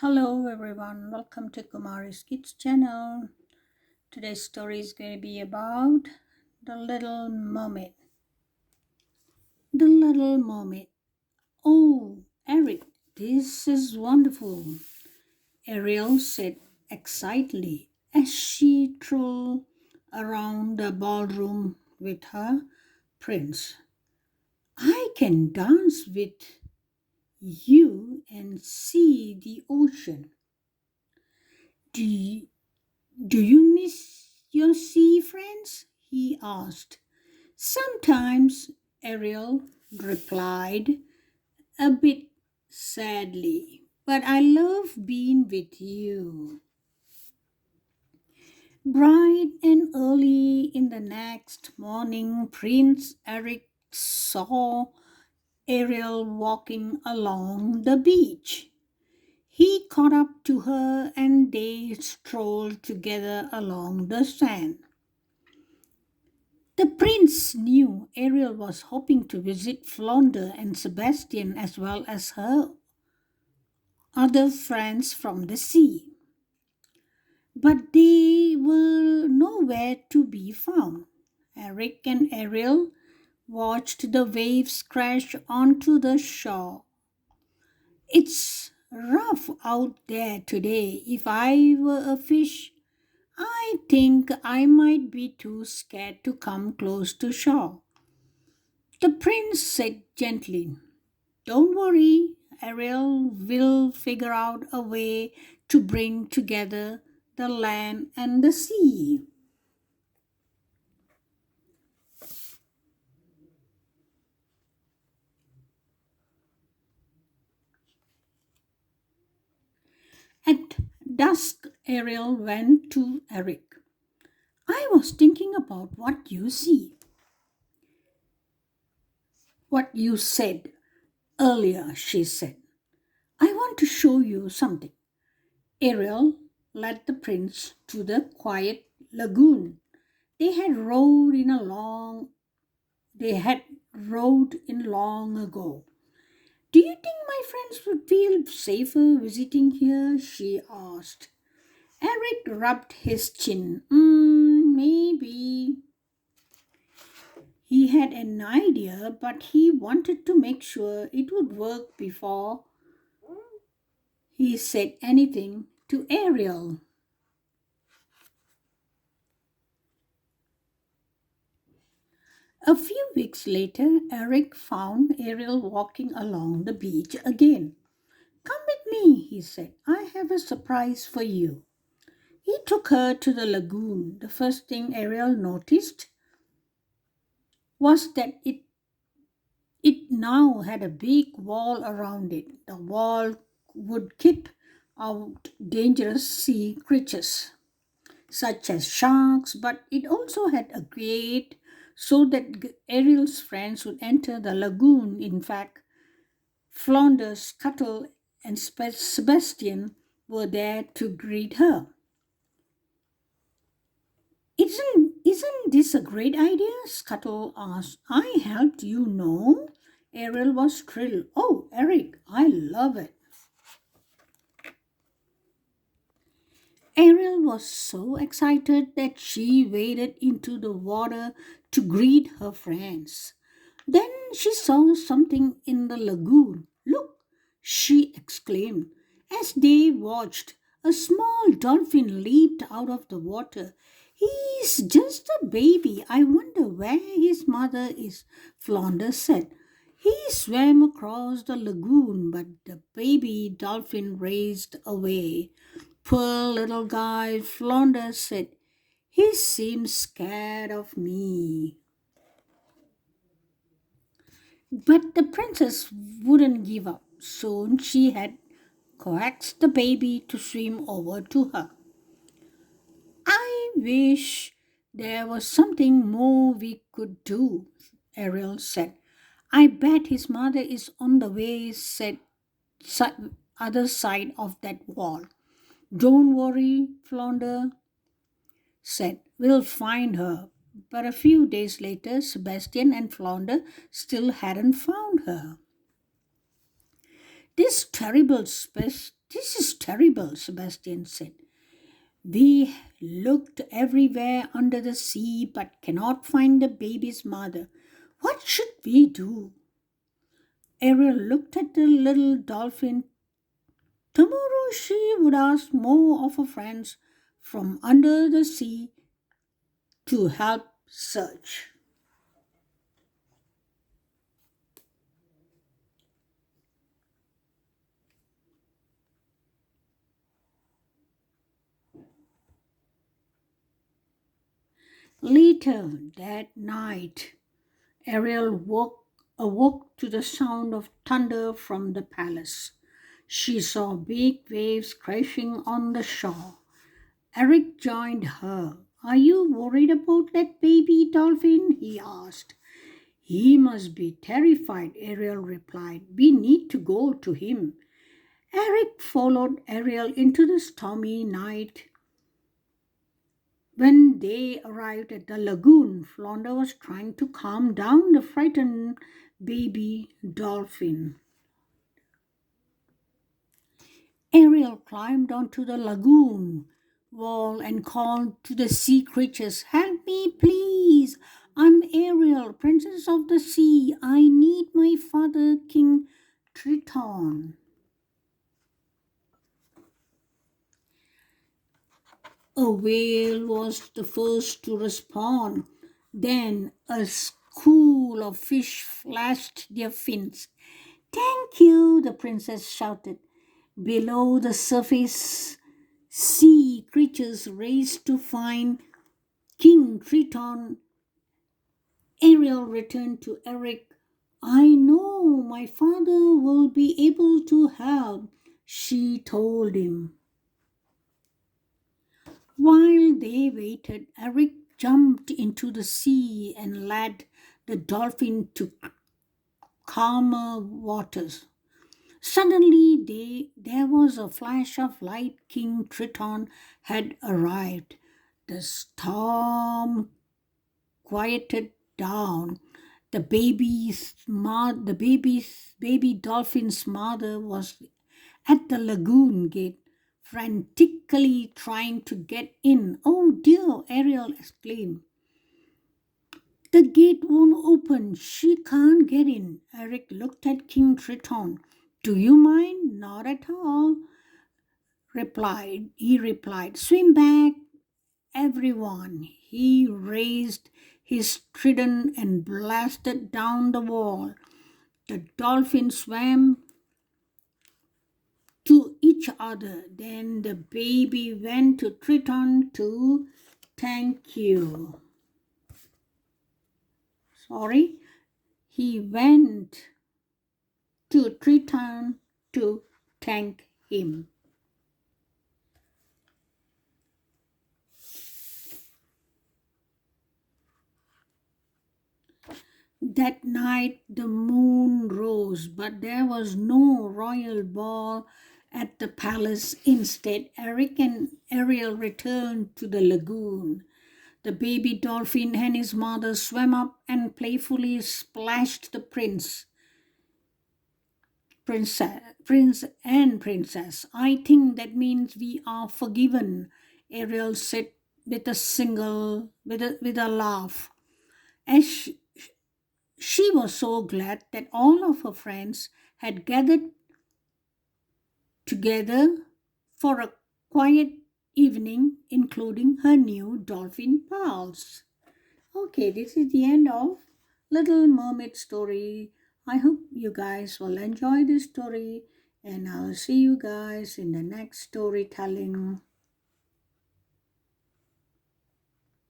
Hello everyone, welcome to Kumari's Kids channel. Today's story is going to be about the little mermaid. The little mermaid. Oh, Eric, this is wonderful, Ariel said excitedly as she strolled around the ballroom with her prince. I can dance with you and see the ocean. Do Do you miss your sea friends? He asked. Sometimes, Ariel replied, a bit sadly, but I love being with you. Bright and early in the next morning, Prince Eric saw Ariel walking along the beach. He caught up to her and they strolled together along the sand. The prince knew Ariel was hoping to visit Flounder and Sebastian as well as her other friends from the sea. But they were nowhere to be found. Eric and Ariel watched the waves crash onto the shore. It's rough out there today. If I were a fish, I think I might be too scared to come close to shore. The prince said gently, don't worry, Ariel will figure out a way to bring together the land and the sea. At dusk, Ariel went to Eric. I was thinking about what you said earlier, she said. I want to show you something. Ariel led the prince to the quiet lagoon. They had rowed in a long they had rowed in long ago. Do you think my friends would feel safer visiting here? She asked. Eric rubbed his chin. Maybe. He had an idea, but he wanted to make sure it would work before he said anything to Ariel. A few weeks later, Eric found Ariel walking along the beach again. Come with me, he said. I have a surprise for you. He took her to the lagoon. The first thing Ariel noticed was that it now had a big wall around it. The wall would keep out dangerous sea creatures, such as sharks, but it also had a gate so that Ariel's friends would enter the lagoon. In fact, Flounder, Scuttle, and Sebastian were there to greet her. Isn't this a great idea? Scuttle asked. I helped you know. Ariel was thrilled. Oh, Eric, I love it. Ariel was so excited that she waded into the water to greet her friends. Then she saw something in the lagoon. Look, she exclaimed. As they watched, a small dolphin leaped out of the water. He's just a baby. I wonder where his mother is, Flounder said. He swam across the lagoon, but the baby dolphin raced away. Poor little guy, Flounder said. He seems scared of me. But the princess wouldn't give up. Soon she had coaxed the baby to swim over to her. I wish there was something more we could do, Ariel said. I bet his mother is on the way, said other side of that wall. Don't worry, Flounder said. We'll find her. But a few days later, Sebastian and Flounder still hadn't found her. This is terrible, Sebastian said. We looked everywhere under the sea but cannot find the baby's mother. What should we do? Ariel looked at the little dolphin. Tomorrow she would ask more of her friends from under the sea to help search. Later that night, awoke to the sound of thunder from the palace. She saw big waves crashing on the shore. Eric joined her. Are you worried about that baby dolphin? He asked. He must be terrified, Ariel replied. We need to go to him. Eric followed Ariel into the stormy night. When they arrived at the lagoon, Flounder was trying to calm down the frightened baby dolphin. Ariel climbed onto the lagoon wall and called to the sea creatures, help me, please. I'm Ariel, princess of the sea. I need my father, King Triton. A whale was the first to respond. Then a school of fish flashed their fins. Thank you, the princess shouted. Below the surface, sea creatures raced to find King Triton. Ariel returned to Eric. I know my father will be able to help, she told him. While they waited, Eric jumped into the sea and led the dolphin to calmer waters. Suddenly, there was a flash of light. King Triton had arrived. The storm quieted down. The baby dolphin's mother was at the lagoon gate, frantically trying to get in. Oh dear, Ariel exclaimed. The gate won't open. She can't get in. Eric looked at King Triton. Do you mind? Not at all, he replied. Swim back, everyone. He raised his trident and blasted down the wall. The dolphins swam to each other. Then the baby went to Triton to thank you. Sorry, he went to Triton to thank him. That night the moon rose, but there was no royal ball at the palace. Instead, Eric and Ariel returned to the lagoon. The baby dolphin and his mother swam up and playfully splashed the prince and princess. I think that means we are forgiven, Ariel said with a laugh. As she was so glad that all of her friends had gathered together for a quiet evening, including her new dolphin pals. Okay, this is the end of Little Mermaid story. I hope you guys will enjoy this story, and I'll see you guys in the next storytelling.